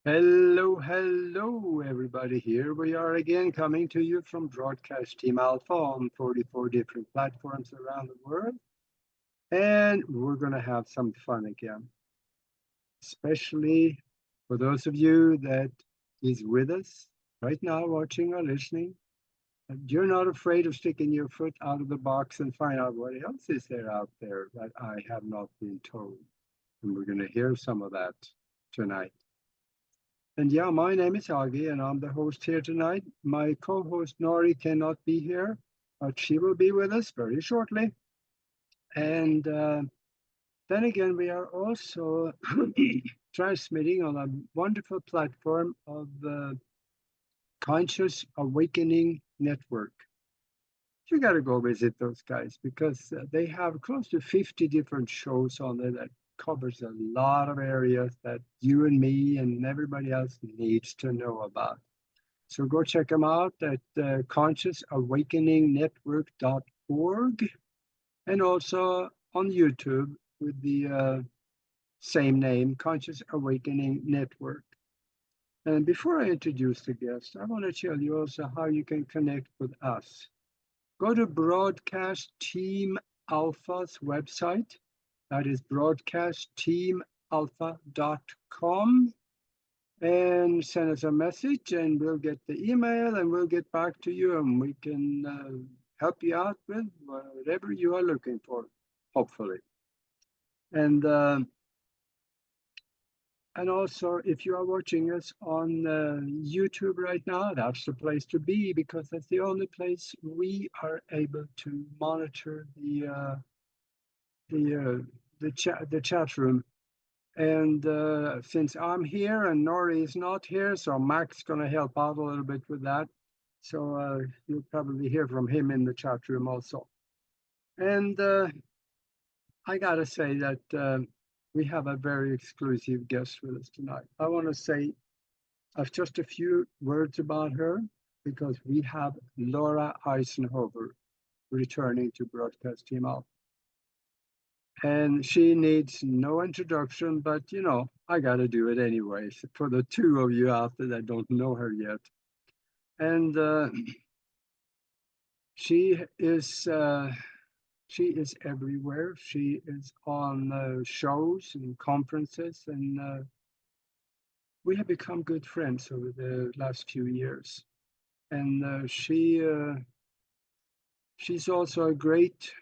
Hello, hello, everybody. Here we are again, coming to you from Broadcast Team Alpha on 44 different platforms around the world. And we're going to have some fun again, especially for those of you that is with us right now, watching or listening. You're not afraid of sticking your foot out of the box and find out what else is there out there that I have not been told. And we're going to hear some of that tonight. And yeah, my name is Aage, and I'm the host here tonight. My co-host Nori cannot be here, but she will be with us very shortly. And then again, we are also transmitting on a wonderful platform of the Conscious Awakening Network. You got to go visit those guys because they have close to 50 different shows on there that covers a lot of areas that you and me and everybody else needs to know about. So go check them out at consciousawakeningnetwork.org and also on YouTube with the same name, Conscious Awakening Network. And before I introduce the guest, I want to tell you also how you can connect with us. Go to Broadcast Team Alpha's website. That is broadcastteamalpha.com. And send us a message and we'll get the email and we'll get back to you and we can help you out with whatever you are looking for, hopefully. And also, if you are watching us on YouTube right now, that's the place to be because that's the only place we are able to monitor the chat room. And since I'm here and Nori is not here, so Mac's going to help out a little bit with that. So you'll probably hear from him in the chat room also. And I got to say that we have a very exclusive guest with us tonight. I want to say just a few words about her because we have Laura Eisenhower returning to Broadcast Team Alpha. And she needs no introduction, but I got to do it anyway for the two of you out there that don't know her yet. And she is everywhere. She is on shows and conferences, and we have become good friends over the last few years. And she's also a great.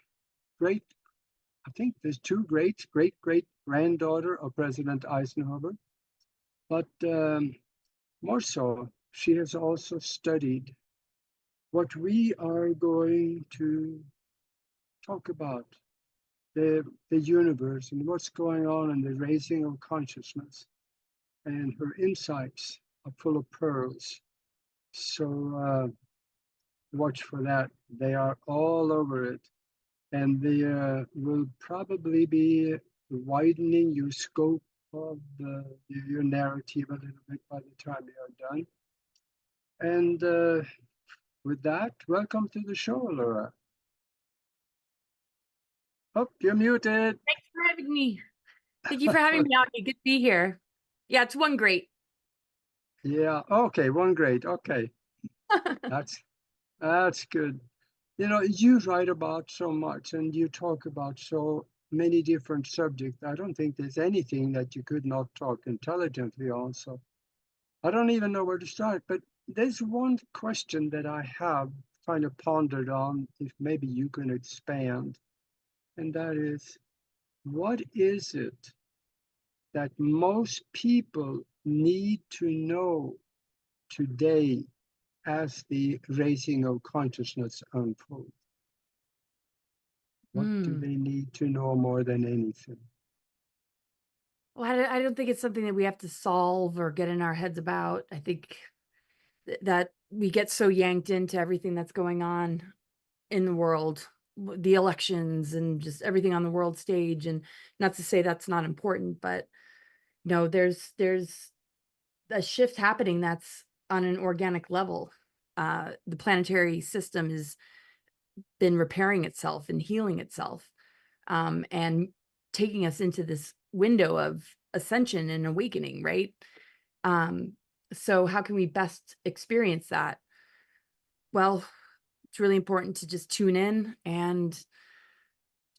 I think there's two great granddaughter of President Eisenhower, but more so, she has also studied what we are going to talk about, the universe and what's going on in the raising of consciousness. And her insights are full of pearls. So watch for that. They are all over it. And they will probably be widening your scope of your narrative a little bit by the time they are done. And with that, welcome to the show, Laura. Oh, you're muted. Thanks for having me. Thank you for having me out. Good to be here. Yeah, it's one great. Yeah, okay, one great. Okay, that's good. You write about so much and you talk about so many different subjects. I don't think there's anything that you could not talk intelligently on. So I don't even know where to start. But there's one question that I have kind of pondered on, if maybe you can expand. And that is, what is it that most people need to know today as the raising of consciousness unfolds? What do they need to know more than anything? Well, I don't think it's something that we have to solve or get in our heads about. I think that we get so yanked into everything that's going on in the world, the elections and just everything on the world stage. And not to say that's not important, but there's a shift happening that's on an organic level. The planetary system has been repairing itself and healing itself, and taking us into this window of ascension and awakening, right? So how can we best experience that? Well, it's really important to just tune in and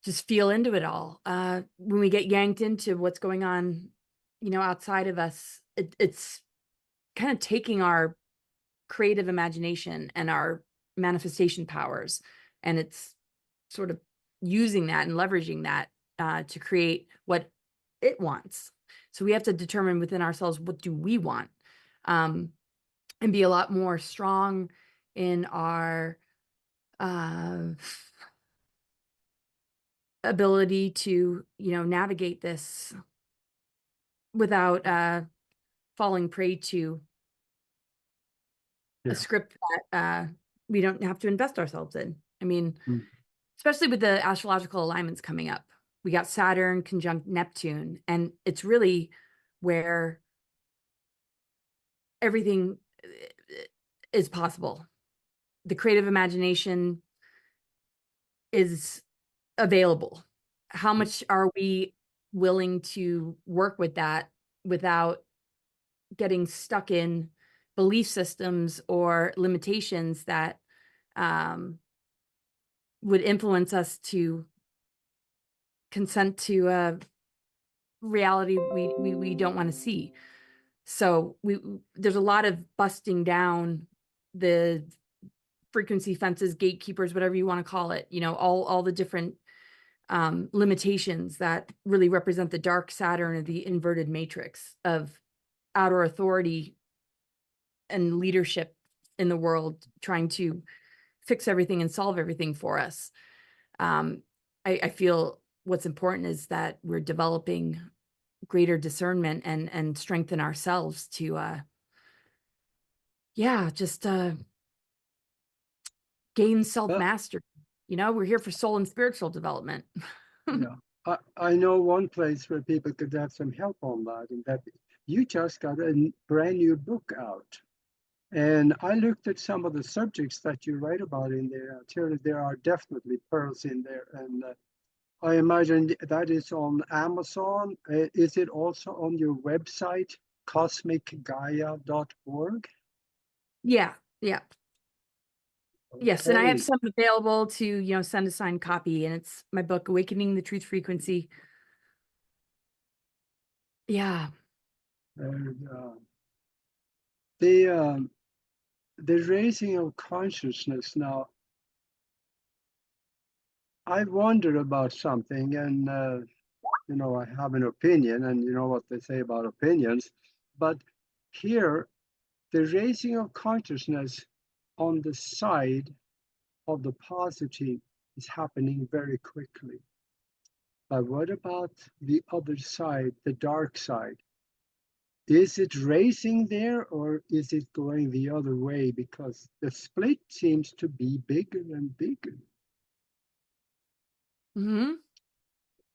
just feel into it all. When we get yanked into what's going on, outside of us, it's kind of taking our creative imagination and our manifestation powers, and it's sort of using that and leveraging that to create what it wants. So we have to determine within ourselves, what do we want, and be a lot more strong in our ability to, navigate this without falling prey to Yeah. a script that we don't have to invest ourselves in. I mean, Mm. especially with the astrological alignments coming up. We got Saturn conjunct Neptune, and it's really where everything is possible. The creative imagination is available. How much are we willing to work with that without getting stuck in belief systems or limitations that would influence us to consent to a reality we don't want to see? So there's a lot of busting down the frequency fences, gatekeepers, whatever you want to call it, all the different limitations that really represent the dark Saturn of the inverted matrix of outer authority and leadership in the world, trying to fix everything and solve everything for us. I feel what's important is that we're developing greater discernment and strengthen ourselves to just gain But self-mastery. We're here for soul and spiritual development. yeah, I know one place where people could have some help on that, and that you just got a brand new book out. And I looked at some of the subjects that you write about in there. I tell you, there are definitely pearls in there. And I imagine that is on Amazon. Is it also on your website, cosmicgaia.org? Yeah, yeah. Yes, and I have Okay. some available to, send a signed copy, and it's my book, Awakening the Truth Frequency. Yeah. And, the raising of consciousness now, I wonder about something, and I have an opinion, and you know what they say about opinions. But here, the raising of consciousness on the side of the positive is happening very quickly. But what about the other side, the dark side? Is it racing there, or is it going the other way? Because the split seems to be bigger and bigger. Hmm.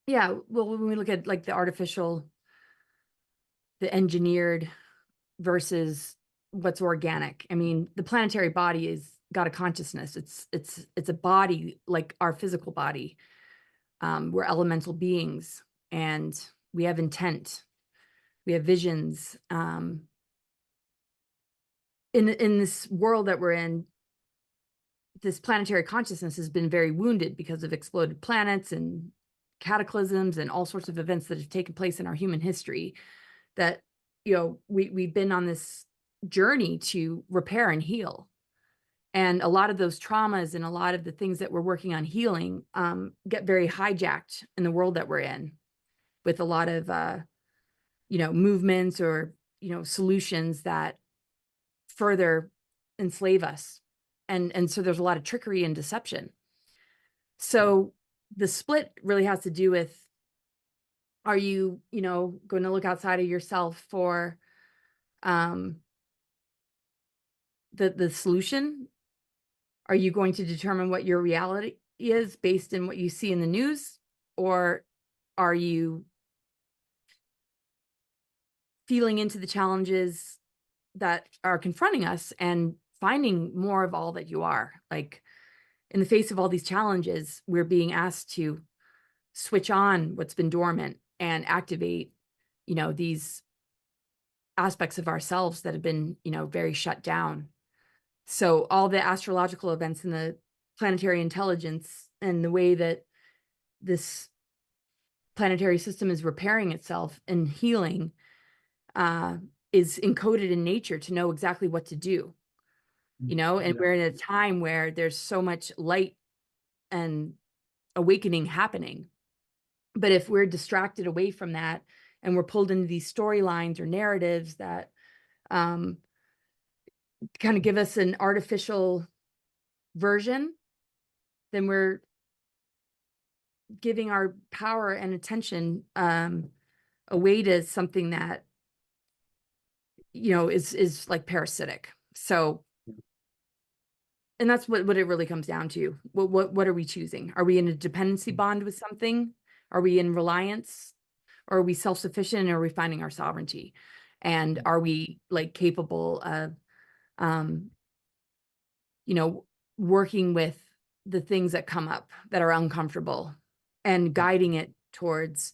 Yeah. Well, when we look at like the engineered versus what's organic. I mean, the planetary body is got a consciousness. It's a body like our physical body. We're elemental beings, and we have intent. We have visions. In this world that we're in, this planetary consciousness has been very wounded because of exploded planets and cataclysms and all sorts of events that have taken place in our human history, that we've been on this journey to repair and heal. And a lot of those traumas and a lot of the things that we're working on healing get very hijacked in the world that we're in, with a lot of movements or solutions that further enslave us. And so there's a lot of trickery and deception. So the split really has to do with, are you, going to look outside of yourself for the solution? Are you going to determine what your reality is based in what you see in the news? Or are you feeling into the challenges that are confronting us and finding more of all that you are? Like, in the face of all these challenges, we're being asked to switch on what's been dormant and activate, these aspects of ourselves that have been, very shut down. So all the astrological events and the planetary intelligence and the way that this planetary system is repairing itself and healing is encoded in nature to know exactly what to do, and Yeah. we're in a time where there's so much light and awakening happening. But if we're distracted away from that and we're pulled into these storylines or narratives that kind of give us an artificial version, then we're giving our power and attention away to something that is like parasitic. So, and that's what it really comes down to. What are we choosing? Are we in a dependency bond with something? Are we in reliance? Or are we self-sufficient, or are we finding our sovereignty? And are we like capable of working with the things that come up that are uncomfortable and guiding it towards,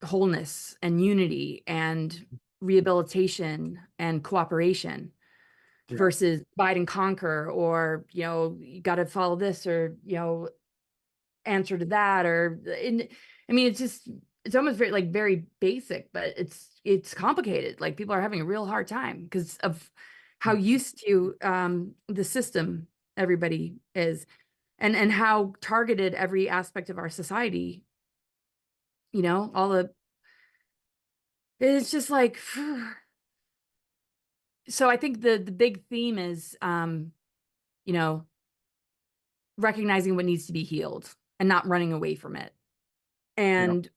wholeness and unity and rehabilitation and cooperation versus divide and conquer, or, you got to follow this, or, answer to that, or it's almost very basic, but it's complicated. Like, people are having a real hard time because of how used to the system everybody is, and how targeted every aspect of our society, it's just like so I think the big theme is recognizing what needs to be healed and not running away from it. And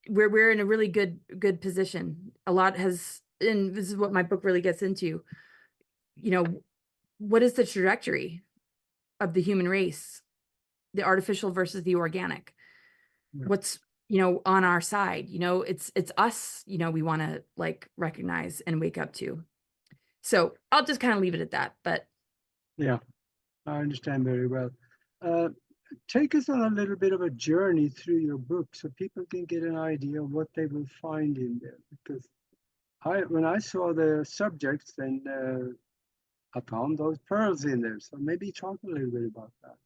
we're in a really good position. A lot has, and this is what my book really gets into, what is the trajectory of the human race, the artificial versus the organic? What's on our side? It's us, we want to recognize and wake up to. So I'll just kind of leave it at that. But yeah, I understand very well. Take us on a little bit of a journey through your book so people can get an idea of what they will find in there. Because when I saw the subjects, then I found those pearls in there. So maybe talk a little bit about that.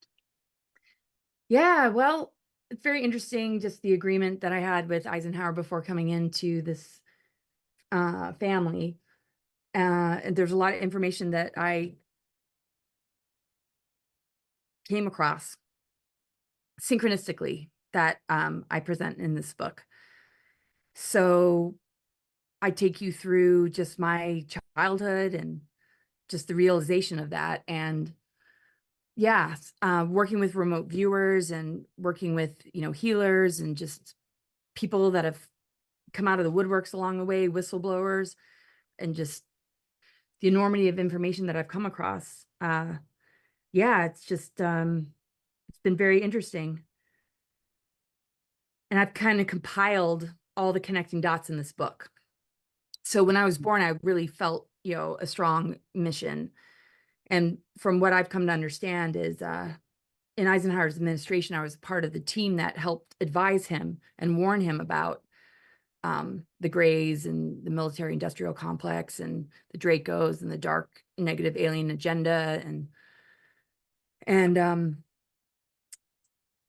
Yeah, well, it's very interesting, just the agreement that I had with Eisenhower before coming into this family. And there's a lot of information that I came across synchronistically that I present in this book. So I take you through just my childhood and just the realization of that. And yeah, working with remote viewers and working with, healers and just people that have come out of the woodworks along the way, whistleblowers, and just the enormity of information that I've come across. Yeah, it's just, it's been very interesting. And I've kind of compiled all the connecting dots in this book. So when I was born, I really felt, a strong mission. And from what I've come to understand is, in Eisenhower's administration, I was part of the team that helped advise him and warn him about the Greys and the military industrial complex and the Dracos and the dark negative alien agenda. And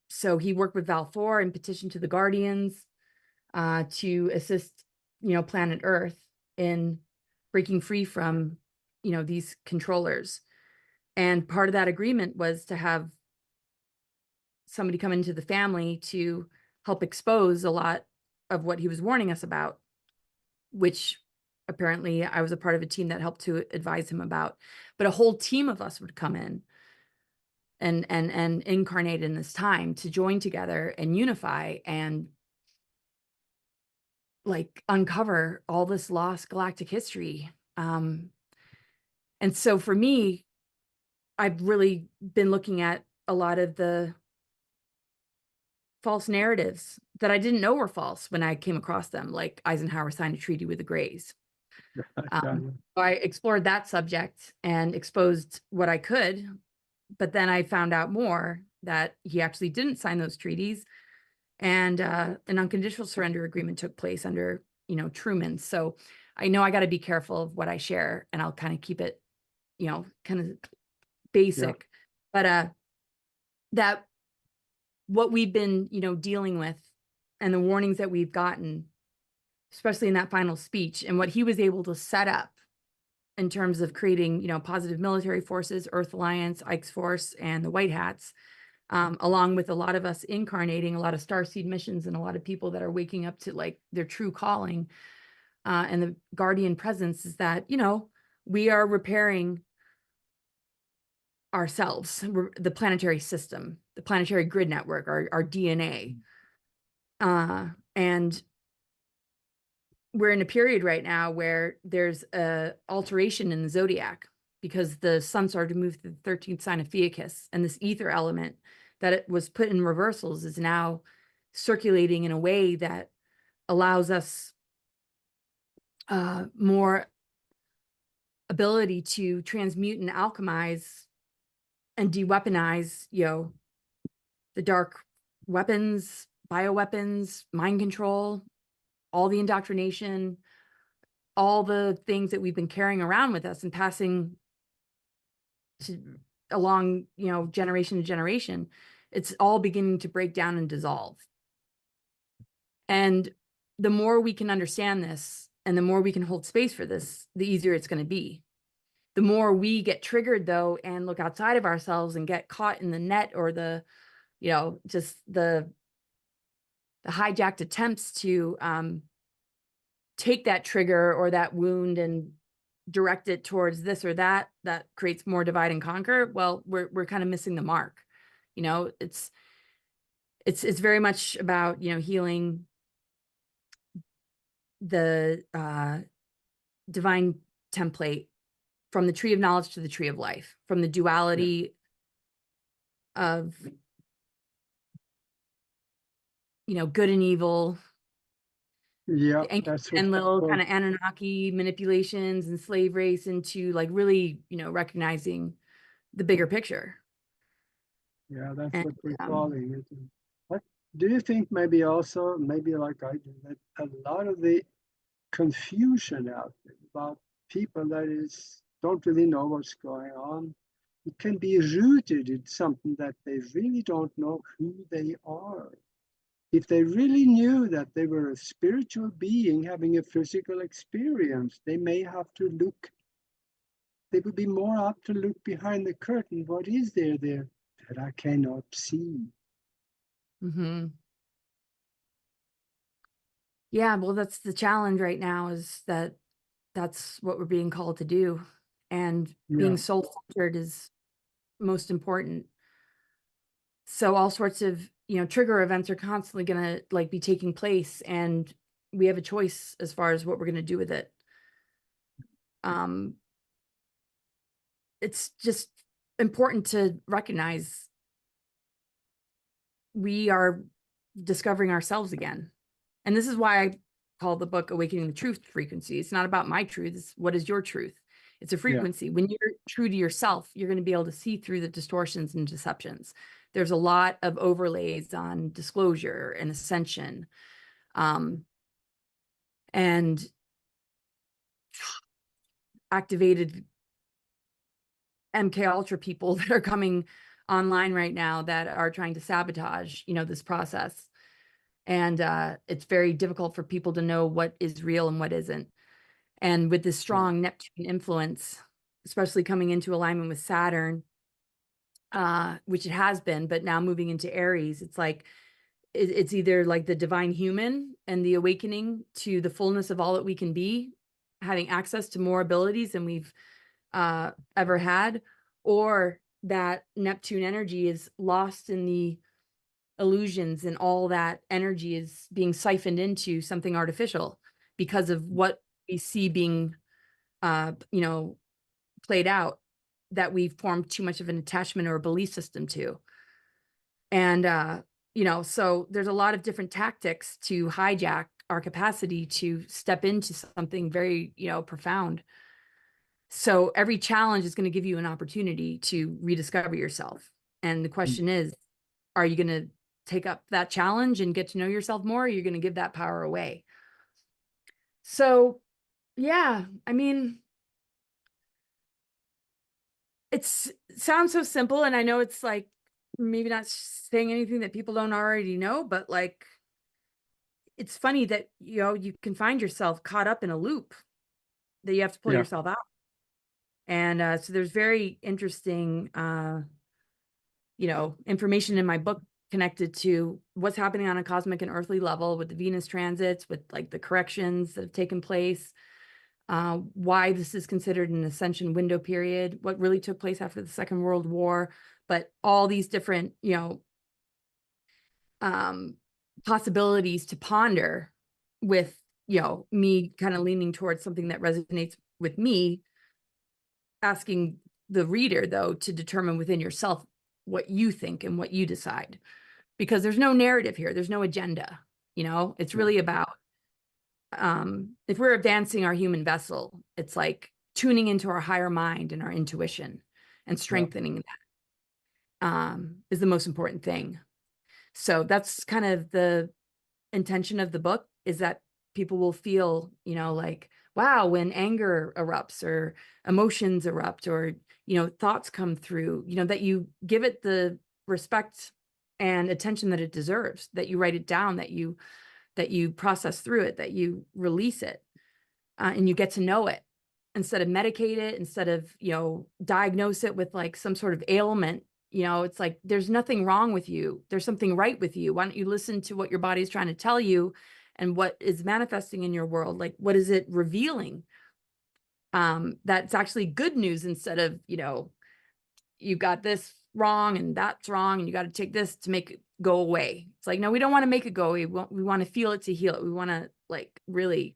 so he worked with Val 4 and petitioned to the Guardians to assist, planet Earth in breaking free from, these controllers. And part of that agreement was to have somebody come into the family to help expose a lot of what he was warning us about, which apparently I was a part of a team that helped to advise him about. But a whole team of us would come in and incarnate in this time to join together and unify and uncover all this lost galactic history. And so for me, I've really been looking at a lot of the false narratives that I didn't know were false when I came across them, like Eisenhower signed a treaty with the Greys. So I explored that subject and exposed what I could, but then I found out more that he actually didn't sign those treaties. and an unconditional surrender agreement took place under, Truman. So I know I got to be careful of what I share, and I'll kind of keep it, kind of Yeah. basic. But that what we've been, dealing with, and the warnings that we've gotten, especially in that final speech, and what he was able to set up in terms of creating, positive military forces, Earth Alliance, Ike's Force, and the White Hats, along with a lot of us incarnating, a lot of starseed missions, and a lot of people that are waking up to like their true calling, and the guardian presence, is that, we are repairing ourselves, the planetary system, the planetary grid network, our DNA. And we're in a period right now where there's a alteration in the zodiac, because the sun started to move to the 13th sign of Theicus, and this ether element that it was put in reversals is now circulating in a way that allows us more ability to transmute and alchemize and de-weaponize, the dark weapons, bioweapons, mind control, all the indoctrination, all the things that we've been carrying around with us and passing along, generation to generation. It's all beginning to break down and dissolve. And the more we can understand this, and the more we can hold space for this, the easier it's going to be. The more we get triggered, though, and look outside of ourselves and get caught in the net, or the, just the hijacked attempts to take that trigger or that wound and direct it towards this or that creates more divide and conquer. Well, we're kind of missing the mark. It's very much about, healing the divine template from the tree of knowledge to the tree of life, from the duality of, good and evil, Yeah, and that's what little kind of Anunnaki manipulations and slave race, into like really, recognizing the bigger picture. yeah, that's And what we're calling it. But do you think maybe also, maybe like I do, that a lot of the confusion out there about people that don't really know what's going on, it can be rooted in something that they really don't know who they are. If they really knew that they were a spiritual being having a physical experience, they may have to look, they would be more apt to look behind the curtain. What is there that I cannot see? mm-hmm. Yeah, well, that's the challenge right now, is that that's what we're being called to do. And being soul-centered is most important. So all sorts of, trigger events are constantly going to like be taking place, and we have a choice as far as what we're going to do with it. It's just important to recognize we are discovering ourselves again. And this is why I call the book Awakening the Truth Frequency. It's not about my truth. It's what is your truth? It's a frequency. When you're true to yourself, you're going to be able to see through the distortions and deceptions. There's a lot of overlays on disclosure and ascension, and activated MK Ultra people that are coming online right now that are trying to sabotage, this process. And it's very difficult for people to know what is real and what isn't. And with this strong Neptune influence, especially coming into alignment with Saturn, which it has been, but now moving into Aries, it's like, it's either like the divine human and the awakening to the fullness of all that we can be, having access to more abilities than we've ever had, or that Neptune energy is lost in the illusions, and all that energy is being siphoned into something artificial because of what we see being played out, that we've formed too much of an attachment or a belief system to. And so there's a lot of different tactics to hijack our capacity to step into something very, profound. So every challenge is going to give you an opportunity to rediscover yourself. And the question is, are you going to take up that challenge and get to know yourself more, or you're going to give that power away. So, yeah, I mean, it sounds so simple, and I know it's like maybe not saying anything that people don't already know, but like, it's funny that, you know, you can find yourself caught up in a loop that you have to pull Yeah. yourself out. And so there's very interesting, you know, information in my book connected to what's happening on a cosmic and earthly level with the Venus transits, with like the corrections that have taken place, why this is considered an ascension window period, what really took place after the Second World War, but all these different, you know, possibilities to ponder with, you know, me kind of leaning towards something that resonates with me, asking the reader, though, to determine within yourself what you think and what you decide, because there's no narrative here. There's no agenda. You know, it's really about, if we're advancing our human vessel, it's like tuning into our higher mind and our intuition and strengthening that, is the most important thing. So that's kind of the intention of the book, is that people will feel, you know, like, wow, when anger erupts or emotions erupt, or, you know, thoughts come through, you know, that you give it the respect and attention that it deserves, that you write it down, that you process through it, that you release it, and you get to know it instead of medicate it, instead of, you know, diagnose it with like some sort of ailment. You know, it's like, there's nothing wrong with you. There's something right with you. Why don't you listen to what your body is trying to tell you and what is manifesting in your world? Like, what is it revealing? That's actually good news, instead of, you know, you got this wrong and that's wrong and you got to take this to make it go away. It's like, no, we don't want to make it go away. We want to feel it to heal it. We want to like really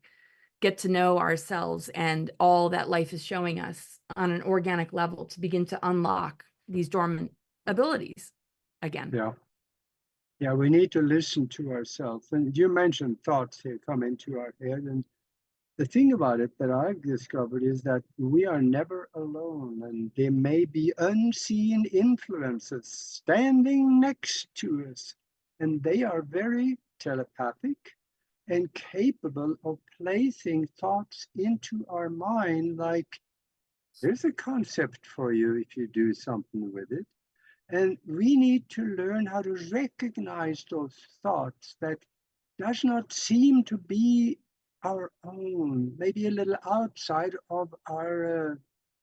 get to know ourselves and all that life is showing us on an organic level, to begin to unlock these dormant abilities again. Yeah. Yeah, we need to listen to ourselves. And you mentioned thoughts here come into our head. And the thing about it that I've discovered is that we are never alone, and there may be unseen influences standing next to us, and they are very telepathic and capable of placing thoughts into our mind, like, there's a concept for you if you do something with it. And we need to learn how to recognize those thoughts that does not seem to be our own, maybe a little outside of our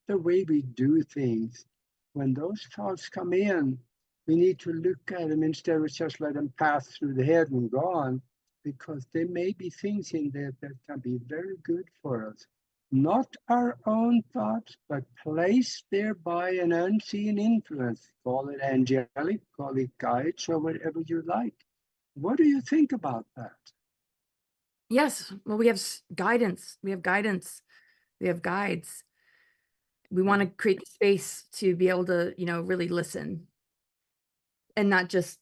the way we do things. When those thoughts come in, we need to look at them instead of just let them pass through the head and gone, because there may be things in there that can be very good for us. Not our own thoughts, but placed there by an unseen influence. Call it angelic, call it guides, or whatever you like. What do you think about that? Yes. Well, we have guidance. We have guidance. We have guides. We want to create space to be able to, you know, really listen and not just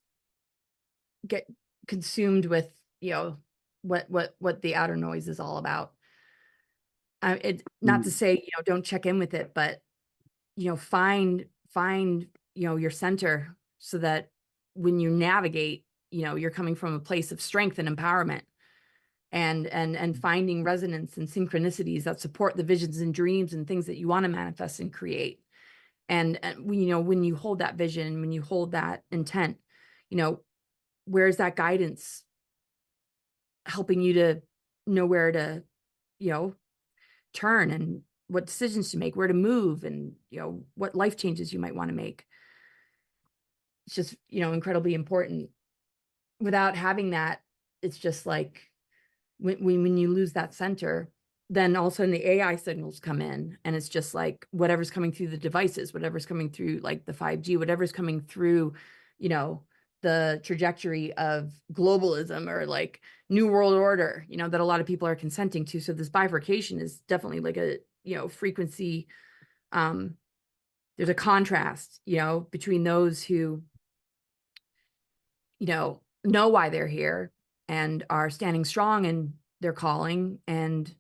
get consumed with, you know, what the outer noise is all about. It not to say, you know, don't check in with it, but, you know, find, you know, your center, so that when you navigate, you know, you're coming from a place of strength and empowerment, and finding resonance and synchronicities that support the visions and dreams and things that you want to manifest and create. And when, you know, when you hold that vision, when you hold that intent, you know, where's that guidance helping you to know where to, you know, turn, and what decisions to make, where to move, and, you know, what life changes you might want to make. It's just, you know, incredibly important. Without having that, it's just like, when you lose that center, then all of a sudden the AI signals come in, and it's just like whatever's coming through the devices, whatever's coming through like the 5G, whatever's coming through, you know, the trajectory of globalism or like new world order, you know, that a lot of people are consenting to. So this bifurcation is definitely like a, you know, frequency. There's a contrast, you know, between those who, you know why they're here and are standing strong in their calling and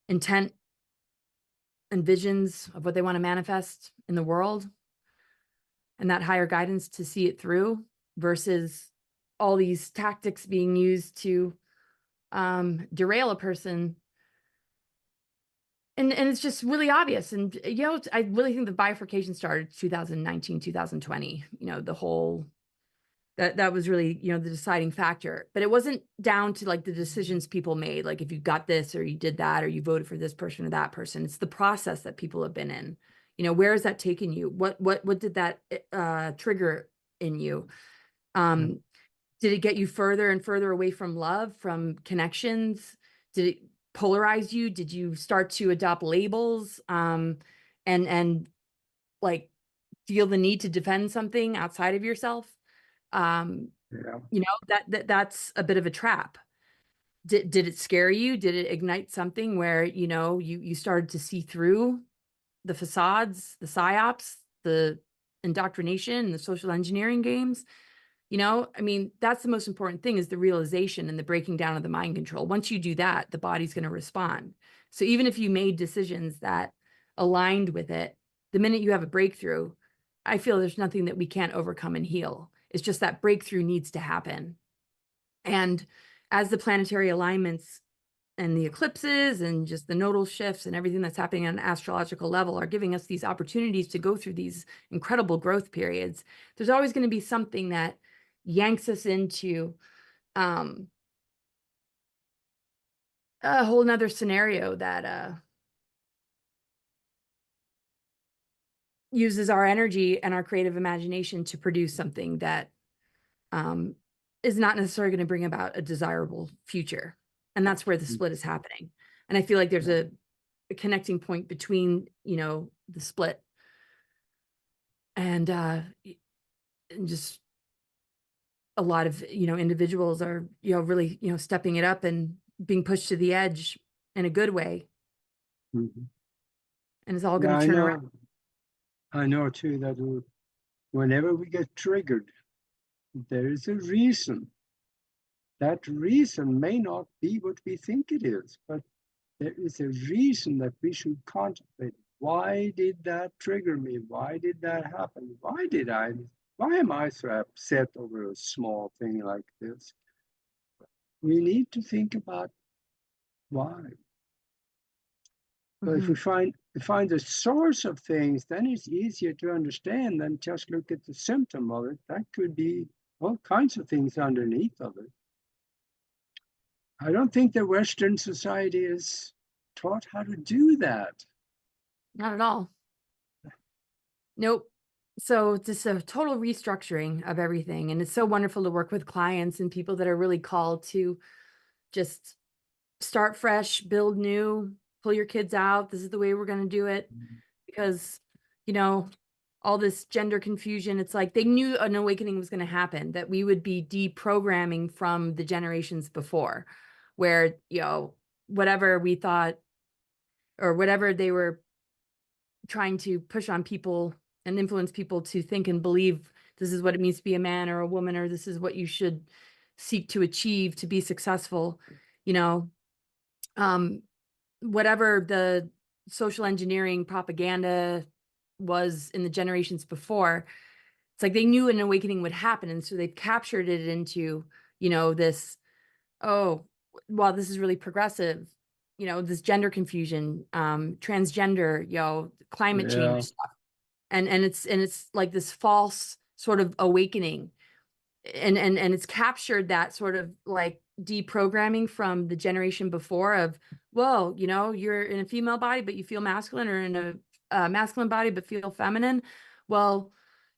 intent and visions of what they want to manifest in the world, and that higher guidance to see it through, versus all these tactics being used to derail a person. And it's just really obvious. And, I really think the bifurcation started 2019, 2020, the whole, that was really, the deciding factor. But it wasn't down to like the decisions people made, like if you got this or you did that or you voted for this person or that person. It's the process that people have been in. Where has that taken you? What did that trigger in you? Did it get you further and further away from love, from connections? Did it polarize you? Did you start to adopt labels and like feel the need to defend something outside of yourself? That's a bit of a trap. Did it scare you? Did it ignite something where you started to see through the facades, the psyops, the indoctrination, the social engineering games? That's the most important thing, is the realization and the breaking down of the mind control. Once you do that, the body's going to respond. So even if you made decisions that aligned with it, the minute you have a breakthrough, I feel there's nothing that we can't overcome and heal. It's just that breakthrough needs to happen. And as the planetary alignments and the eclipses and just the nodal shifts and everything that's happening on an astrological level are giving us these opportunities to go through these incredible growth periods, there's always going to be something that yanks us into a whole nother scenario that uses our energy and our creative imagination to produce something that is not necessarily going to bring about a desirable future. And that's where the split is happening. And I feel like there's a connecting point between, the split and just a lot of, individuals are, really, stepping it up and being pushed to the edge in a good way. Mm-hmm. And it's all going to turn around. I know too that whenever we get triggered, there is a reason. That reason may not be what we think it is, but there is a reason that we should contemplate. Why did that trigger me? Why did that happen? Why am I so upset over a small thing like this? We need to think about why. But if we find the source of things, then it's easier to understand than just look at the symptom of it. That could be all kinds of things underneath of it. I don't think the Western society is taught how to do that. Not at all. Nope. So just a total restructuring of everything. And it's so wonderful to work with clients and people that are really called to just start fresh, build new, pull your kids out. This is the way we're going to do it. Because, all this gender confusion, it's like they knew an awakening was going to happen, that we would be deprogramming from the generations before, where, whatever we thought or whatever they were trying to push on people and influence people to think and believe this is what it means to be a man or a woman, or this is what you should seek to achieve to be successful, whatever the social engineering propaganda was in the generations before, it's like they knew an awakening would happen. And so they've captured it into, this, oh, well, this is really progressive, this gender confusion, transgender, climate change stuff. And it's like this false sort of awakening. And it's captured that sort of like deprogramming from the generation before of, well, you're in a female body, but you feel masculine, or in a masculine body, but feel feminine. Well,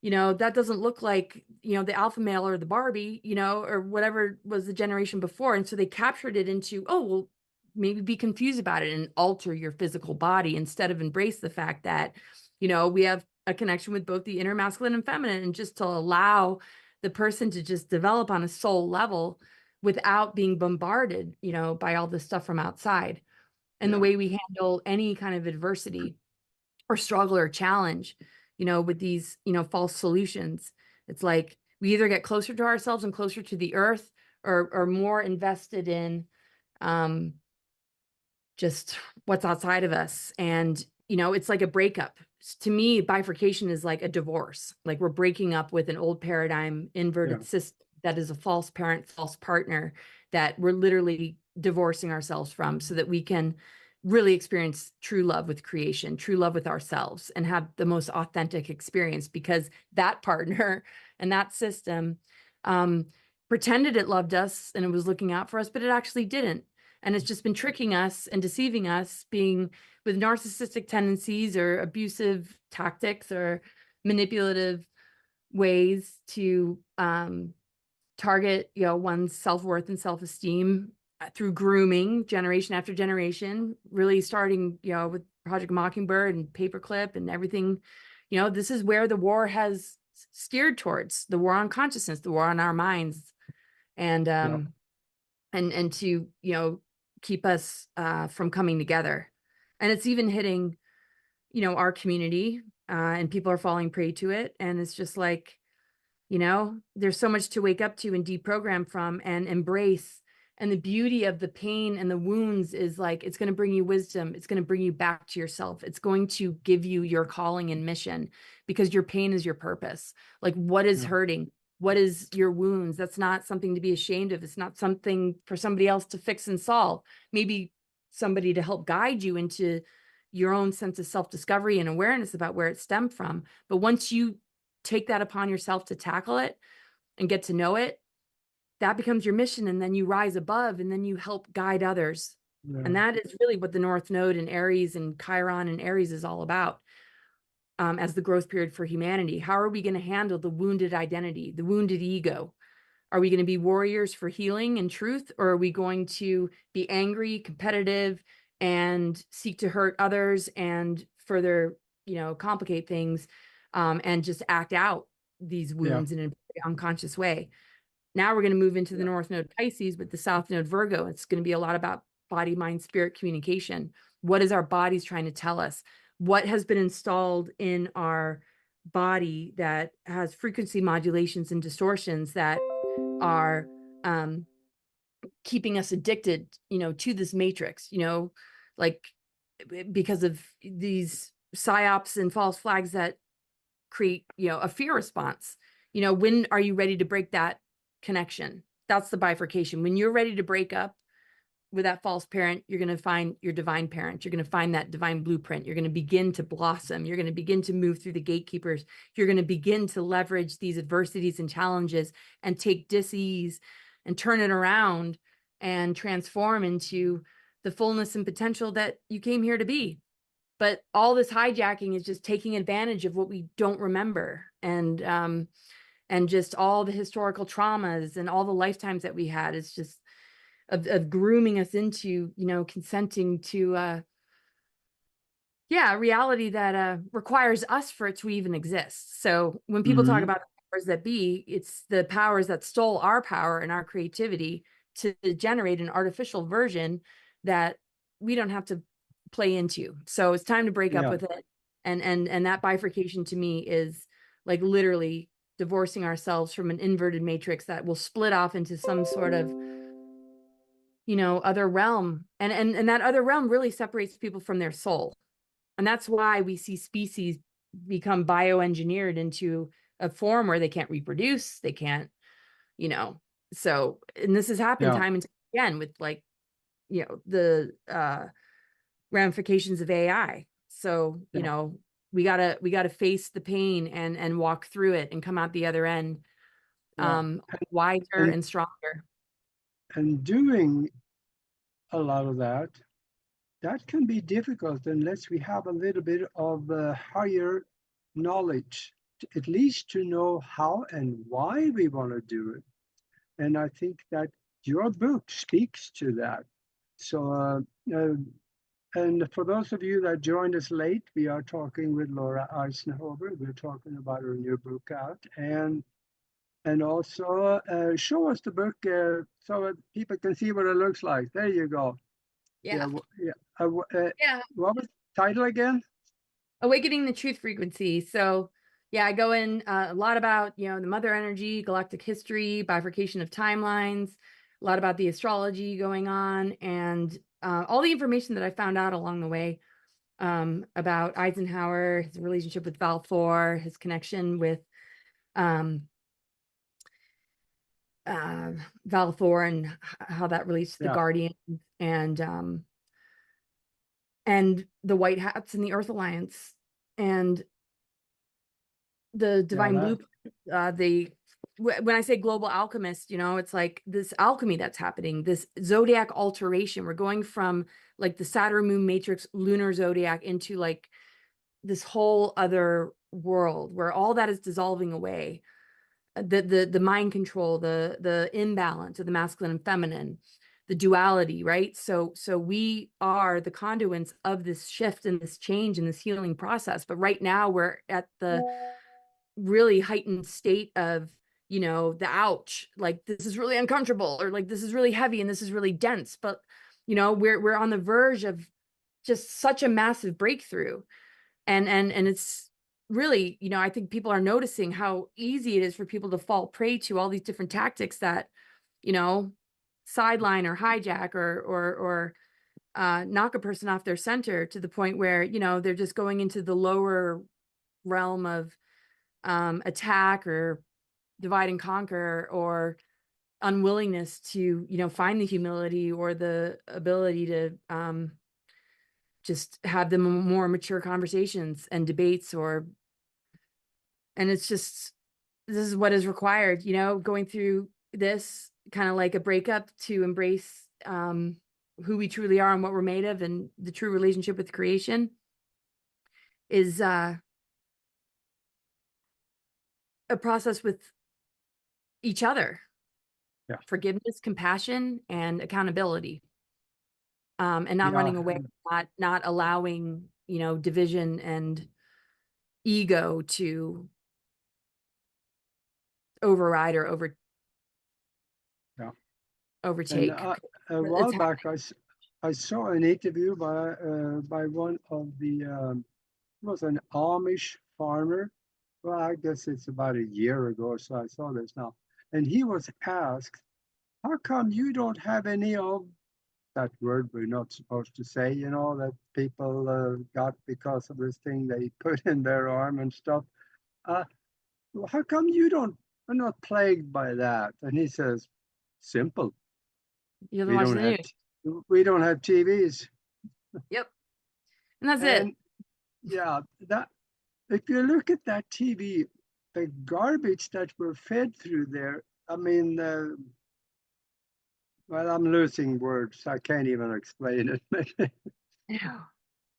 that doesn't look like, the alpha male or the Barbie, or whatever was the generation before. And so they captured it into, oh, well, maybe be confused about it and alter your physical body instead of embrace the fact that, we have a connection with both the inner masculine and feminine, and just to allow the person to just develop on a soul level without being bombarded, by all this stuff from outside. And the way we handle any kind of adversity or struggle or challenge, with these, false solutions, it's like we either get closer to ourselves and closer to the earth, or more invested in just what's outside of us. And, it's like a breakup. To me, bifurcation is like a divorce. Like we're breaking up with an old paradigm, inverted system, that is a false parent, false partner that we're literally divorcing ourselves from so that we can really experience true love with creation, true love with ourselves, and have the most authentic experience, because that partner and that system pretended it loved us and it was looking out for us, but it actually didn't. And it's just been tricking us and deceiving us, being with narcissistic tendencies or abusive tactics or manipulative ways to target, one's self-worth and self-esteem through grooming generation after generation, really starting, with Project Mockingbird and Paperclip and everything. This is where the war has steered towards, the war on consciousness, the war on our minds, and and to, keep us from coming together. And it's even hitting, our community, and people are falling prey to it. And it's just like, there's so much to wake up to and deprogram from and embrace. And the beauty of the pain and the wounds is like, it's going to bring you wisdom. It's going to bring you back to yourself. It's going to give you your calling and mission, because your pain is your purpose. Like, what is hurting? What is your wounds? That's not something to be ashamed of. It's not something for somebody else to fix and solve. Maybe somebody to help guide you into your own sense of self-discovery and awareness about where it stemmed from. But once you take that upon yourself to tackle it and get to know it, that becomes your mission. And then you rise above and then you help guide others. And that is really what the North Node and Aries and Chiron and Aries is all about, as the growth period for humanity. How are we going to handle the wounded identity, the wounded ego? Are we going to be warriors for healing and truth? Or are we going to be angry, competitive, and seek to hurt others and further, complicate things, and just act out these wounds in an unconscious way? Now we're going to move into the North Node Pisces with the South Node Virgo. It's going to be a lot about body, mind, spirit communication. What is our bodies trying to tell us? What has been installed in our body that has frequency modulations and distortions that are keeping us addicted, to this matrix, like because of these psyops and false flags that create, a fear response. When are you ready to break that connection? That's the bifurcation. When you're ready to break up with that false parent, you're going to find your divine parent. You're going to find that divine blueprint. You're going to begin to blossom. You're going to begin to move through the gatekeepers. You're going to begin to leverage these adversities and challenges and take dis-ease and turn it around and transform into the fullness and potential that you came here to be. But all this hijacking is just taking advantage of what we don't remember, and just all the historical traumas and all the lifetimes that we had. It's just of grooming us into, consenting to a reality that requires us for it to even exist. So when people talk about the powers that be, it's the powers that stole our power and our creativity to generate an artificial version that we don't have to play into. So it's time to break up with it. And that bifurcation to me is like literally divorcing ourselves from an inverted matrix that will split off into some sort of, other realm. And that other realm really separates people from their soul. And that's why we see species become bioengineered into a form where they can't reproduce, they can't, so, and this has happened time and time again with like, the ramifications of AI. So, we gotta face the pain and walk through it and come out the other end wiser and stronger. And doing a lot of that can be difficult unless we have a little bit of higher knowledge, at least to know how and why we want to do it. And I think that your book speaks to that. So, and for those of you that joined us late, we are talking with Laura Eisenhower. We're talking about her new book out, and also show us the book so that people can see what it looks like. There you go. What was the title again? Awakening the Truth Frequency. So I go in a lot about, the mother energy, galactic history, bifurcation of timelines, a lot about the astrology going on, and all the information that I found out along the way about Eisenhower, his relationship with Balfour, his connection with Valthor and how that relates to the Yeah. Guardian and the White Hats and the Earth Alliance and the Yeah. Divine Blueprint. When I say global alchemist, it's like this alchemy that's happening, this zodiac alteration. We're going from like the Saturn moon matrix lunar zodiac into like this whole other world where all that is dissolving away. The mind control, the imbalance of the masculine and feminine, the duality, right? So we are the conduits of this shift and this change and this healing process. But right now we're at the really heightened state of, the ouch, like this is really uncomfortable, or like this is really heavy and this is really dense. But we're on the verge of just such a massive breakthrough. And it's really, I think people are noticing how easy it is for people to fall prey to all these different tactics that, sideline or hijack or knock a person off their center to the point where, they're just going into the lower realm of attack or divide and conquer, or unwillingness to, find the humility or the ability to just have them more mature conversations and debates, and it's just, this is what is required, going through this kind of like a breakup to embrace who we truly are and what we're made of, and the true relationship with creation is a process with each other. Yeah. Forgiveness, compassion, and accountability. And not Yeah. running away, not allowing, division and ego to override or Yeah. overtake. And a It's while back, I saw an interview by one of the was an Amish farmer. Well, I guess it's about a year ago, so I saw this now. And he was asked, "How come you don't have any of that word we're not supposed to say? That people got because of this thing they put in their arm and stuff. Uh, how come you don't? Are not plagued by that?" And he says, "Simple. You have to We watch don't the have news. we don't have TVs." Yep. And that's it. And yeah, that if you look at that TV, the garbage that we're fed through there, I mean, well, I'm losing words. I can't even explain it. Yeah.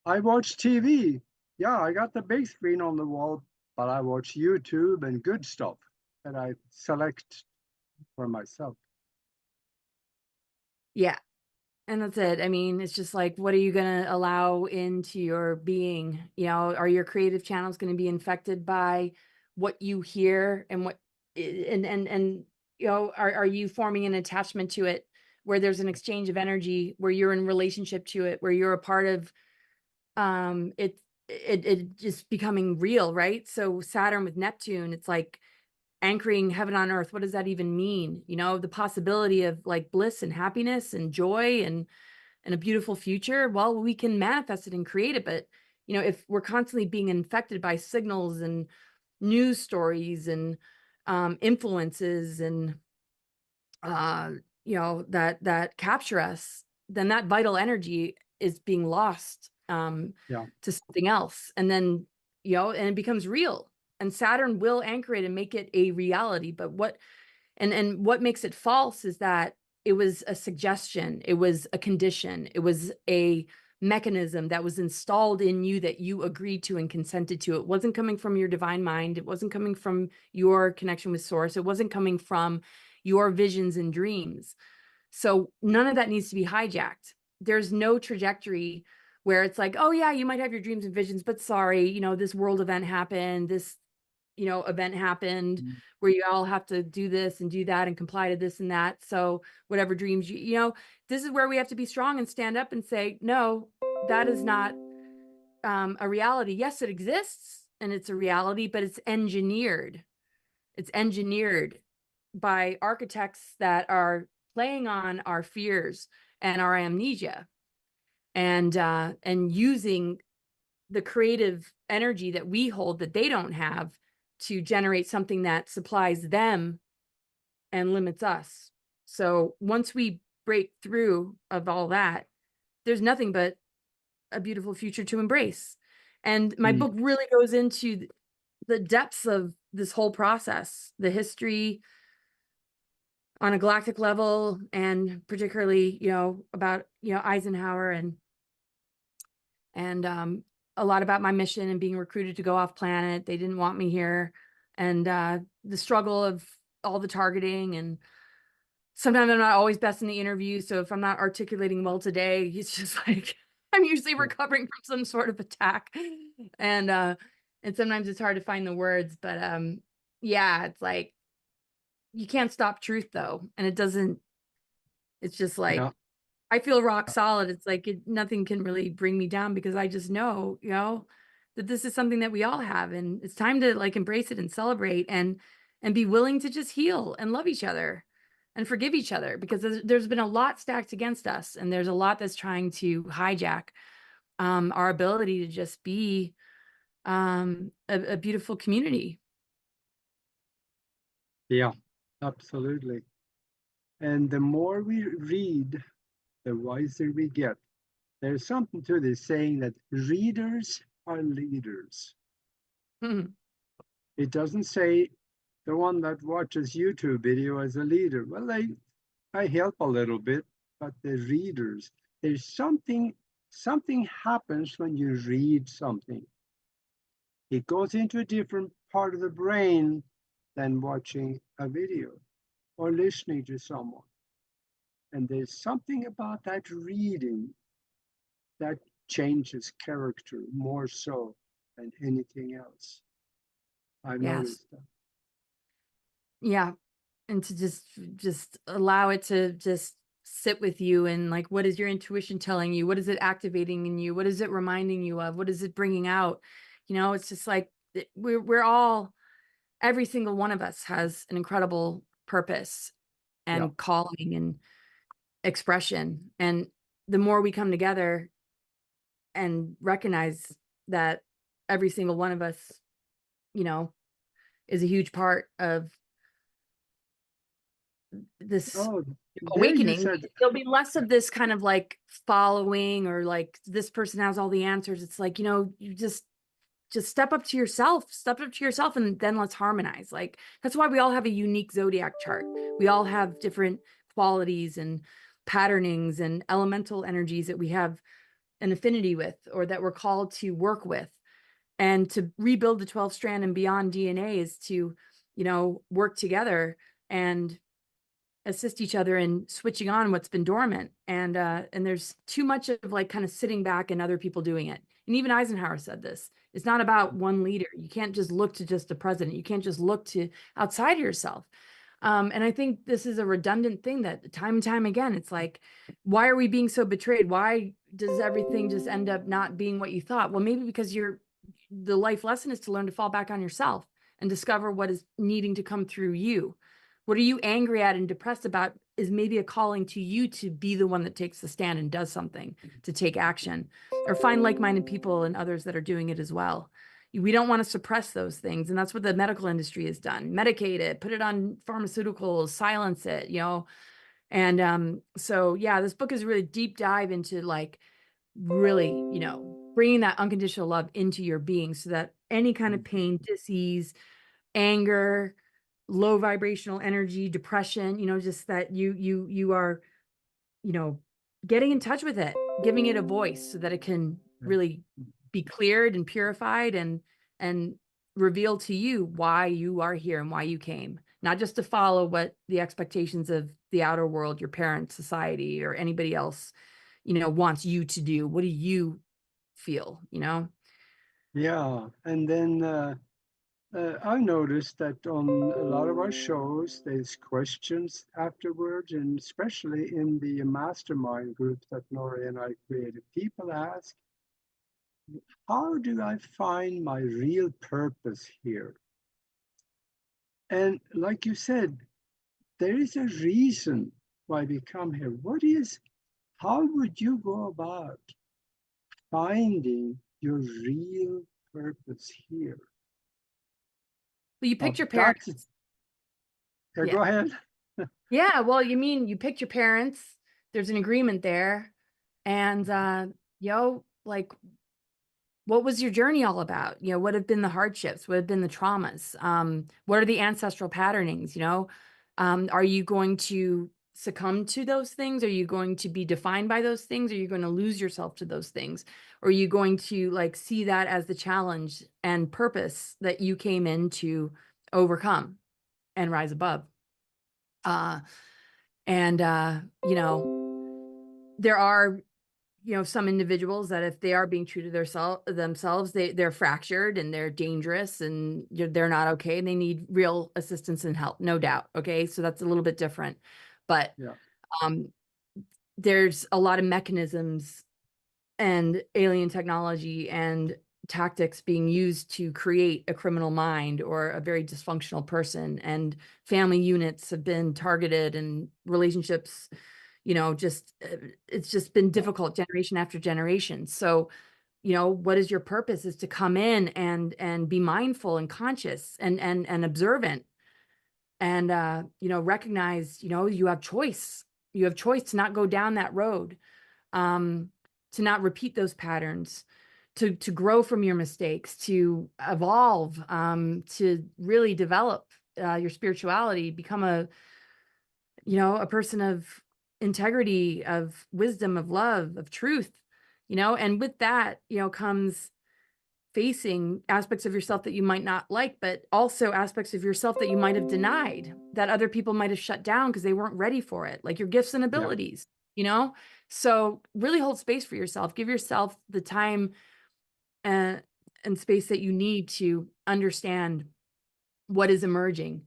I watch TV. Yeah, I got the big screen on the wall, but I watch YouTube and good stuff that I select for myself. Yeah. And that's it. I mean, it's just like, what are you going to allow into your being? Are your creative channels going to be infected by what you hear and are you forming an attachment to it where there's an exchange of energy, where you're in relationship to it, where you're a part of it just becoming real, right? So Saturn with Neptune, it's like anchoring heaven on earth. What does that even mean? The possibility of like bliss and happiness and joy and a beautiful future. Well, we can manifest it and create it. But, if we're constantly being infected by signals and news stories and influences and, that capture us, then that vital energy is being lost Yeah. to something else. And then, and it becomes real. And Saturn will anchor it and make it a reality. But what makes it false is that it was a suggestion, it was a condition, it was a mechanism that was installed in you that you agreed to and consented to. It wasn't coming from your divine mind. It wasn't coming from your connection with source. It wasn't coming from your visions and dreams. So none of that needs to be hijacked. There's no trajectory where it's like, oh yeah, you might have your dreams and visions, but sorry, this world event happened, this event happened where you all have to do this and do that and comply to this and that. So whatever dreams this is where we have to be strong and stand up and say, no, that is not a reality. Yes, it exists and it's a reality, but it's engineered. It's engineered by architects that are playing on our fears and our amnesia and using the creative energy that we hold that they don't have to generate something that supplies them and limits us. So once we break through of all that, there's nothing but a beautiful future to embrace. And my book really goes into the depths of this whole process, the history on a galactic level, and particularly, about, Eisenhower, and a lot about my mission and being recruited to go off planet. They didn't want me here. And the struggle of all the targeting, and sometimes I'm not always best in the interview. So if I'm not articulating well today, it's just like I'm usually recovering from some sort of attack. And sometimes it's hard to find the words, but yeah, it's like you can't stop truth though. And it's just like Yeah. I feel rock solid. It's like nothing can really bring me down, because I just know, that this is something that we all have, and it's time to like embrace it and celebrate, and be willing to just heal and love each other and forgive each other, because there's been a lot stacked against us, and there's a lot that's trying to hijack our ability to just be a beautiful community. Yeah, absolutely. And the more we read, the wiser we get. There's something to this saying that readers are leaders. Mhm. It doesn't say the one that watches YouTube video as a leader. Well, I help a little bit, but the readers, there's something happens when you read something. It goes into a different part of the brain than watching a video or listening to someone. And there's something about that reading that changes character more so than anything else. I've Yes. noticed that. Yeah. And to just allow it to just sit with you, and like, what is your intuition telling you? What is it activating in you? What is it reminding you of? What is it bringing out? It's just like we're all, every single one of us has an incredible purpose Yeah. and calling and expression. And the more we come together and recognize that every single one of us, is a huge part of this Oh, there you awakening, said, there'll be less of this kind of like following, or like this person has all the answers. It's like, you just step up to yourself, and then let's harmonize. Like, that's why we all have a unique zodiac chart. We all have different qualities and patternings and elemental energies that we have an affinity with, or that we're called to work with. And to rebuild the 12 strand and beyond DNA is to, work together and assist each other in switching on what's been dormant. And there's too much of like kind of sitting back and other people doing it. And even Eisenhower said this. It's not about one leader. You can't just look to just the president. You can't just look to outside yourself. And I think this is a redundant thing that time and time again, it's like, why are we being so betrayed? Why does everything just end up not being what you thought? Well, maybe because the life lesson is to learn to fall back on yourself and discover what is needing to come through you. What are you angry at and depressed about is maybe a calling to you to be the one that takes the stand and does something, to take action, or find like-minded people and others that are doing it as well. We don't want to suppress those things. And that's what the medical industry has done. Medicate it, put it on pharmaceuticals, silence it, And so, yeah, this book is a really deep dive into like really, bringing that unconditional love into your being, so that any kind of pain, disease, anger, low vibrational energy, depression, just that you are, getting in touch with it, giving it a voice so that it can really be cleared and purified, and reveal to you why you are here and why you came, not just to follow what the expectations of the outer world, your parents, society, or anybody else, wants you to do. What do you feel, yeah. And then I've noticed that on a lot of our shows, there's questions afterwards, and especially in the mastermind group that Nori and I created, people ask, how do I find my real purpose here? And like you said, there is a reason why we come here. How would you go about finding your real purpose here? Well, you Now, picked your that's, parents. yeah, Yeah. go ahead. Yeah, well, you mean you picked your parents, there's an agreement there, and, like, what was your journey all about? What have been the hardships? What have been the traumas? What are the ancestral patternings, are you going to succumb to those things? Are you going to be defined by those things? Are you going to lose yourself to those things? Or are you going to, like, see that as the challenge and purpose that you came in to overcome and rise above? Uh, and, there are, some individuals that if they are being true to themselves, they're fractured and they're dangerous and they're not okay and they need real assistance and help, no doubt. Okay. So that's a little bit different, but, Yeah. um, there's a lot of mechanisms and alien technology and tactics being used to create a criminal mind or a very dysfunctional person, and family units have been targeted and relationships, just it's just been Yeah. difficult generation after generation. So, what is your purpose is to come in and be mindful and conscious and observant and recognize, you have choice. You have choice to not go down that road, um, to not repeat those patterns, to grow from your mistakes, to evolve, to really develop your spirituality, become a person of integrity, of wisdom, of love, of truth, and with that, comes facing aspects of yourself that you might not like, but also aspects of yourself that you might have denied, that other people might have shut down because they weren't ready for it, like your gifts and Yeah. abilities, you know? So really hold space for yourself. Give yourself the time and, and space that you need to understand what is emerging,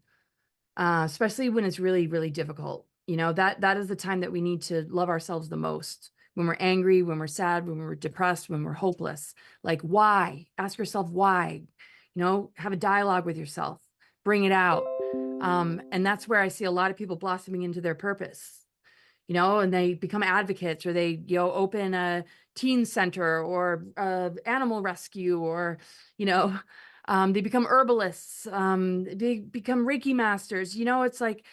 especially when it's really, really difficult. That is the time that we need to love ourselves the most. When we're angry, when we're sad, when we're depressed, when we're hopeless. Like, why? Ask yourself why. Have a dialogue with yourself. Bring it out. And that's where I see a lot of people blossoming into their purpose, and they become advocates, or they, open a teen center or animal rescue, or, you know, they become herbalists, they become Reiki masters. It's like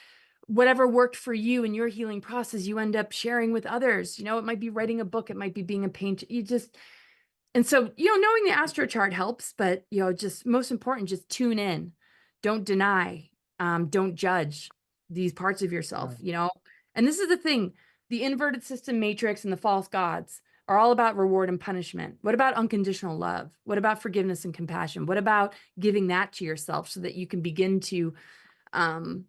whatever worked for you in your healing process, you end up sharing with others. It might be writing a book, it might be being a painter. And so, knowing the astro chart helps, but, just most important, just tune in. Don't deny, don't judge these parts of yourself, Right. And this is the thing, the inverted system matrix and the false gods are all about reward and punishment. What about unconditional love? What about forgiveness and compassion? What about giving that to yourself so that you can begin to um,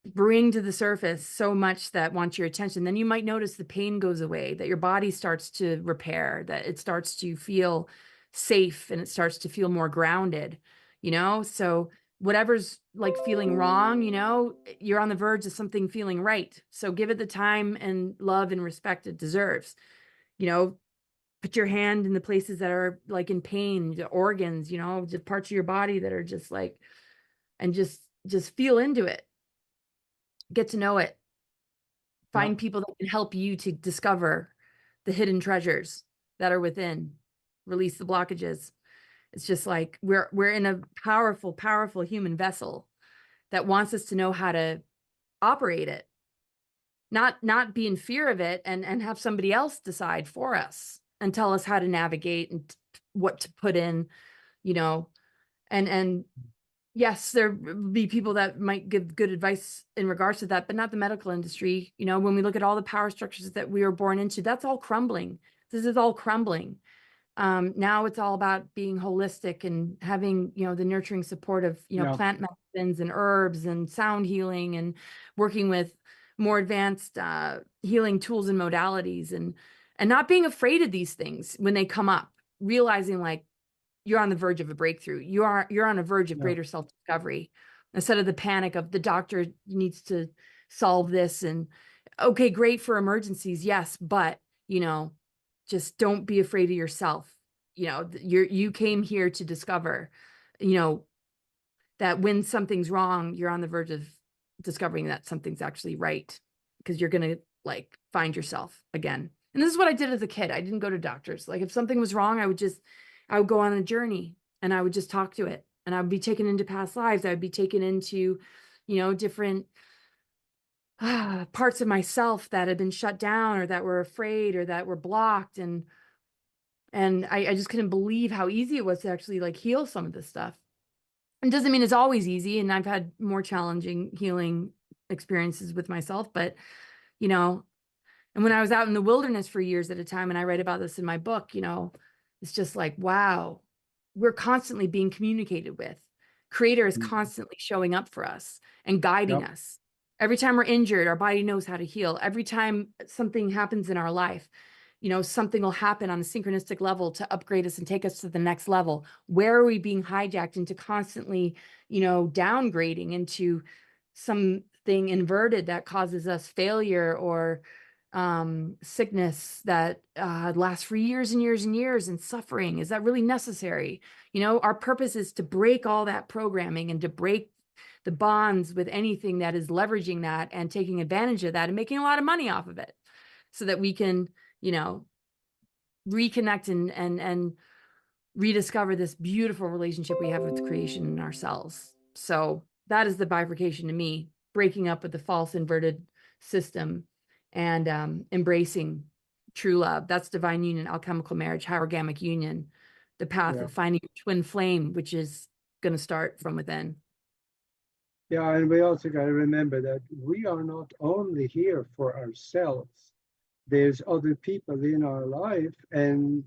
bring to the surface so much that wants your attention? Then you might notice the pain goes away, that your body starts to repair, that it starts to feel safe and it starts to feel more grounded, So whatever's like feeling wrong, you're on the verge of something feeling right. So give it the time and love and respect it deserves. You know, put your hand in the places that are like in pain, the organs, the parts of your body that are just like, and just feel into it. Get to know it. Yeah. Find people that can help you to discover the hidden treasures that are within. Release the blockages. It's just like we're in a powerful, powerful human vessel that wants us to know how to operate it, not be in fear of it and have somebody else decide for us and tell us how to navigate and what to put in, you know, and yes, there will be people that might give good advice in regards to that, but not the medical industry. When we look at all the power structures that we were born into, that's all crumbling. This is all crumbling. Now it's all about being holistic and having, the nurturing support of, Yeah. plant medicines and herbs and sound healing and working with more advanced healing tools and modalities, and not being afraid of these things when they come up, realizing like you're on the verge of a breakthrough. You're on a verge of Yeah. greater self-discovery instead of the panic of the doctor needs to solve this. And okay, great for emergencies. Yes. But, just don't be afraid of yourself. You came here to discover, you know, that when something's wrong, you're on the verge of discovering that something's actually right, because you're going to like find yourself again. And this is what I did as a kid. I didn't go to doctors. Like if something was wrong, I would go on a journey and I would just talk to it, and I would be taken into past lives. I would be taken into, different parts of myself that had been shut down or that were afraid or that were blocked. And I just couldn't believe how easy it was to actually like heal some of this stuff. It doesn't mean it's always easy. And I've had more challenging healing experiences with myself, but you know, and when I was out in the wilderness for years at a time, and I write about this in my book, you know, it's just like, wow, we're constantly being communicated with. Creator is Mm. constantly showing up for us and guiding Yep. us. Every time we're injured, our body knows how to heal. Every time something happens in our life, you know, something will happen on a synchronistic level to upgrade us and take us to the next level. Where are we being hijacked into constantly, you know, downgrading into something inverted that causes us failure or sickness that lasts for years and years and years, and suffering? Is that really necessary? You know, our purpose is to break all that programming and to break the bonds with anything that is leveraging that and taking advantage of that and making a lot of money off of it, so that we can, you know, reconnect and rediscover this beautiful relationship we have with creation and ourselves. So that is the bifurcation to me: breaking up with the false inverted system and embracing true love. That's divine union, alchemical marriage, hierogamic union, the path Yeah. of finding your twin flame, which is going to start from within. Yeah, and we also got to remember that we are not only here for ourselves. There's other people in our life, and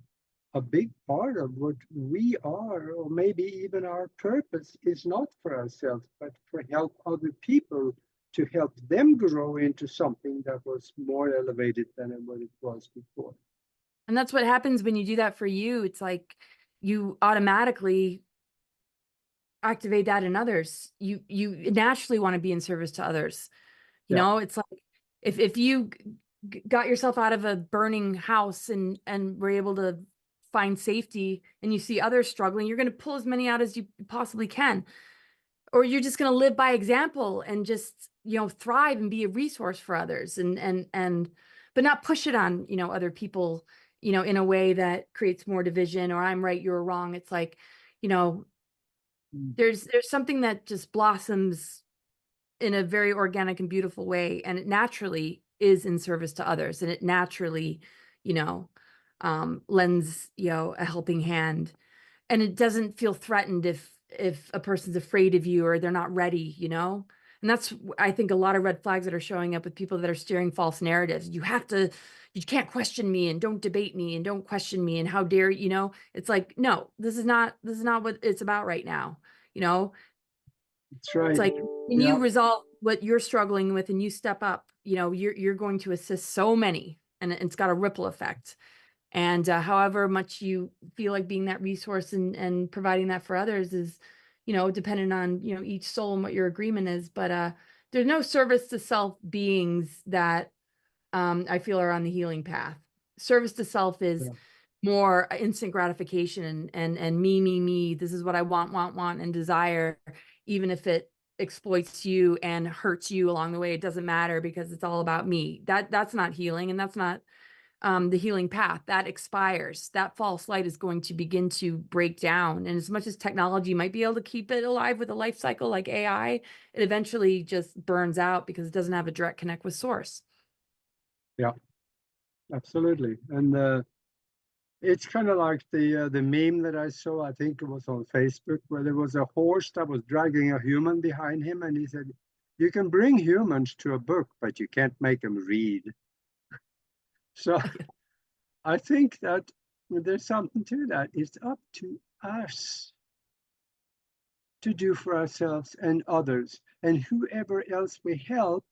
a big part of what we are, or maybe even our purpose, is not for ourselves, but for help other people, to help them grow into something that was more elevated than what it was before. And that's what happens when you do that for you. It's like you automatically activate that in others. You naturally want to be in service to others. You Yeah, know, it's like if you got yourself out of a burning house and were able to find safety, and you see others struggling, you're going to pull as many out as you possibly can. Or you're just going to live by example and just, you know, thrive and be a resource for others, and but not push it on, you know, other people, you know, in a way that creates more division, or I'm right, you're wrong. It's like, you know, mm, there's something that just blossoms in a very organic and beautiful way, and it naturally is in service to others, and it naturally, you know, lends, you know, a helping hand, and it doesn't feel threatened if a person's afraid of you or they're not ready, you know. And that's, I think, a lot of red flags that are showing up with people that are steering false narratives. You can't question me, and don't debate me, and don't question me, and how dare you know. It's like, no, this is not what it's about right now, you know. that's It's right. like when Yeah, you resolve what you're struggling with and you step up, you know, you're going to assist so many, and it's got a ripple effect. And however much you feel like being that resource and providing that for others is, you know, dependent on, you know, each soul and what your agreement is. But there's no service to self beings that I feel are on the healing path. Service to self is yeah, more instant gratification and me. This is what I want, and desire, even if it exploits you and hurts you along the way. It doesn't matter, because it's all about me. That's not healing, and that's not the healing path. That expires. That false light is going to begin to break down. And as much as technology might be able to keep it alive with a life cycle like AI, it eventually just burns out because it doesn't have a direct connect with source. yeah, absolutely. And it's kind of like the meme that I saw. I think it was on Facebook, where there was a horse that was dragging a human behind him, and he said, "You can bring humans to a book, but you can't make them read." So I think that there's something to that. It's up to us to do for ourselves and others, and whoever else we help,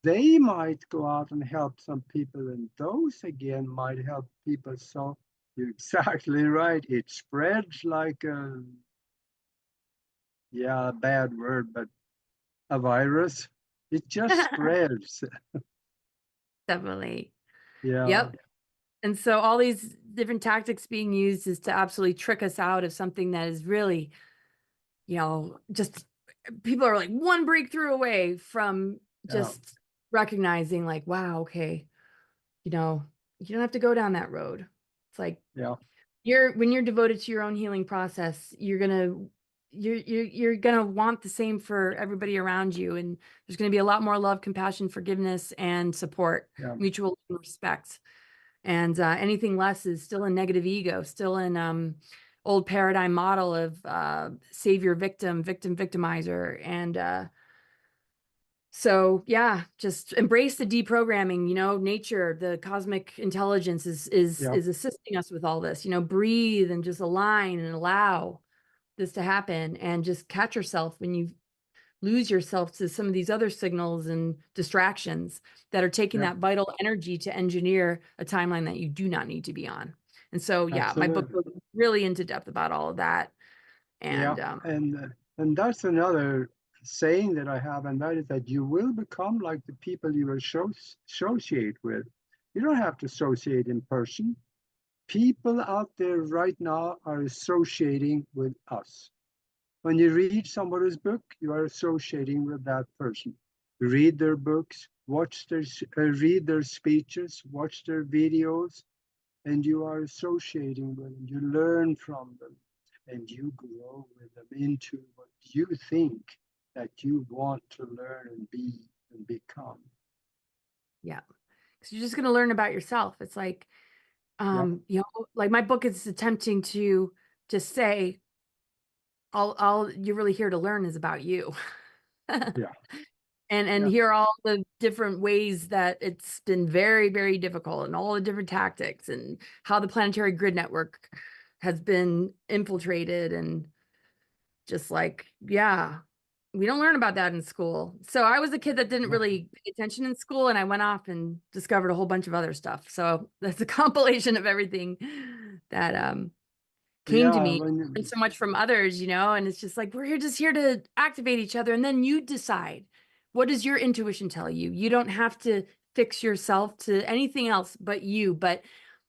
they might go out and help some people, and those again might help people. So you're exactly right. It spreads like a, yeah, a bad word, but a virus. It just spreads. Definitely. Yeah, Yep. And so all these different tactics being used is to absolutely trick us out of something that is really, you know, just people are like one breakthrough away from yeah, just recognizing like, wow, okay, you know, you don't have to go down that road. It's like yeah, when you're devoted to your own healing process, you're going to you're gonna want the same for everybody around you, and there's gonna be a lot more love, compassion, forgiveness, and support, Yeah. mutual respect. And anything less is still a negative ego, still an old paradigm model of savior, victim, victimizer. And so yeah, just embrace the deprogramming. Nature, the cosmic intelligence Yeah. is assisting us with all this. Breathe and just align and allow this to happen, and just catch yourself when you lose yourself to some of these other signals and distractions that are taking Yeah. that vital energy to engineer a timeline that you do not need to be on. And so, yeah, my book Absolutely. goes really into depth about all of that. Yeah. And And that's another saying that I have, and that is that you will become like the people you associate with. You don't have to associate in person. People out there right now are associating with us. When you read somebody's book, you are associating with that person. Read their books, read their speeches, watch their videos, and you are associating with them. You learn from them, and you grow with them into what you think that you want to learn and be and become. yeah, because you're just going to learn about yourself. It's like, Yeah, like my book is attempting to just say, all you're really here to learn is about you. yeah, And yeah, hear all the different ways that it's been very, very difficult, and all the different tactics, and how the planetary grid network has been infiltrated. And just like, yeah, we don't learn about that in school. So I was a kid that didn't yeah. really pay attention in school, and I went off and discovered a whole bunch of other stuff. So that's a compilation of everything that came to Yeah, me, and so much from others, and it's just like, we're just here to activate each other. And then you decide, what does your intuition tell you? You don't have to fix yourself to anything else but you. But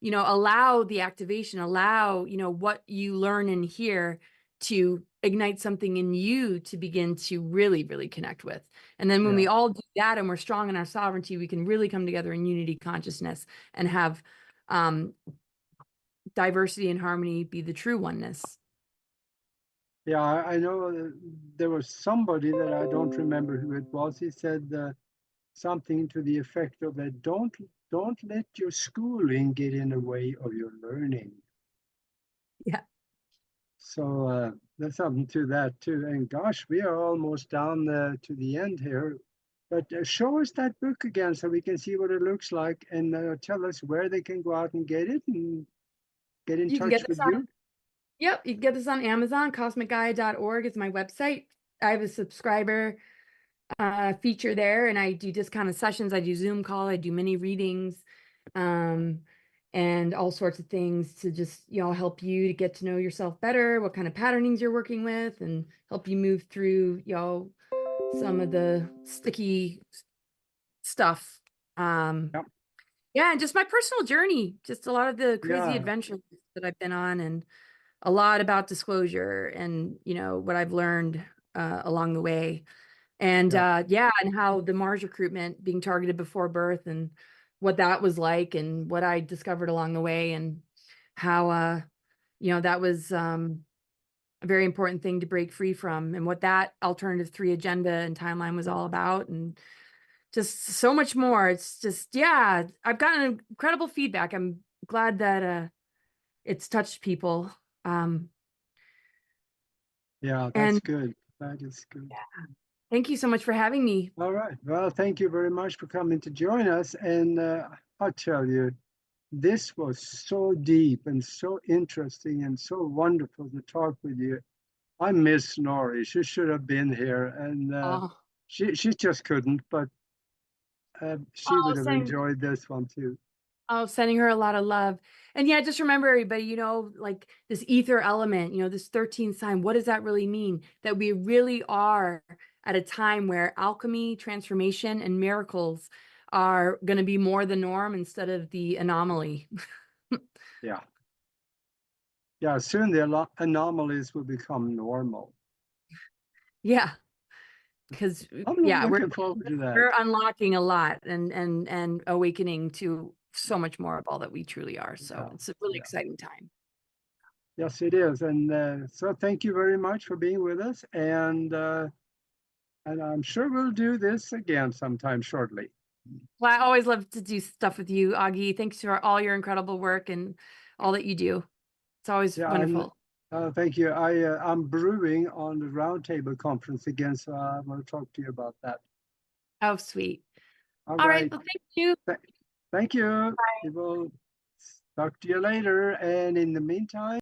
allow the activation, allow what you learn and hear to ignite something in you to begin to really, really connect with. And then when yeah, we all do that, and we're strong in our sovereignty, we can really come together in unity consciousness, and have diversity and harmony be the true oneness. yeah. I know there was somebody that I don't remember who it was. He said something to the effect of that: don't let your schooling get in the way of your learning. Yeah. So there's something to that too. And gosh, we are almost down to the end here. But show us that book again so we can see what it looks like, and tell us where they can go out and get it and get in You can get touch this with on, you. yep, you can get this on Amazon. CosmicGaia.org is my website. I have a subscriber feature there, and I do discounted sessions. I do Zoom call, I do mini readings, and all sorts of things to just, help you to get to know yourself better, what kind of patternings you're working with, and help you move through, some of the sticky stuff. Yep. Yeah, and just my personal journey, just a lot of the crazy Yeah. adventures that I've been on, and a lot about disclosure, and what I've learned along the way. And Yeah. and how the Mars recruitment, being targeted before birth, and what that was like, and what I discovered along the way, and how that was a very important thing to break free from, and what that alternative 3 agenda and timeline was all about, and just so much more. It's just, yeah, I've gotten incredible feedback. I'm glad that it's touched people. Yeah, that's And good. That is good. thank you so much for having me. All right. Well, thank you very much for coming to join us. And I'll tell you, this was so deep and so interesting and so wonderful to talk with you. I miss Nori. She should have been here, and Oh, she just couldn't, but she oh, would have sending enjoyed this one too. sending her a lot of love. And yeah, just remember, everybody, like this ether element, this 13th sign, what does that really mean? That we really are at a time where alchemy, transformation, and miracles are going to be more the norm instead of the anomaly. Yeah. Yeah, soon the anomalies will become normal. Yeah, because I'm yeah, looking forward to that. we're unlocking a lot, and awakening to so much more of all that we truly are. So Yeah, it's a really yeah, exciting time. Yes, it is. And so thank you very much for being with us. And I'm sure we'll do this again sometime shortly. Well, I always love to do stuff with you, Aage. Thanks for all your incredible work and all that you do. It's always Yeah, wonderful. thank you. I'm brewing on the roundtable conference again, so I want to talk to you about that. Oh, sweet. All All right. right. Well, thank you. Thank you. We will talk to you later. And in the meantime,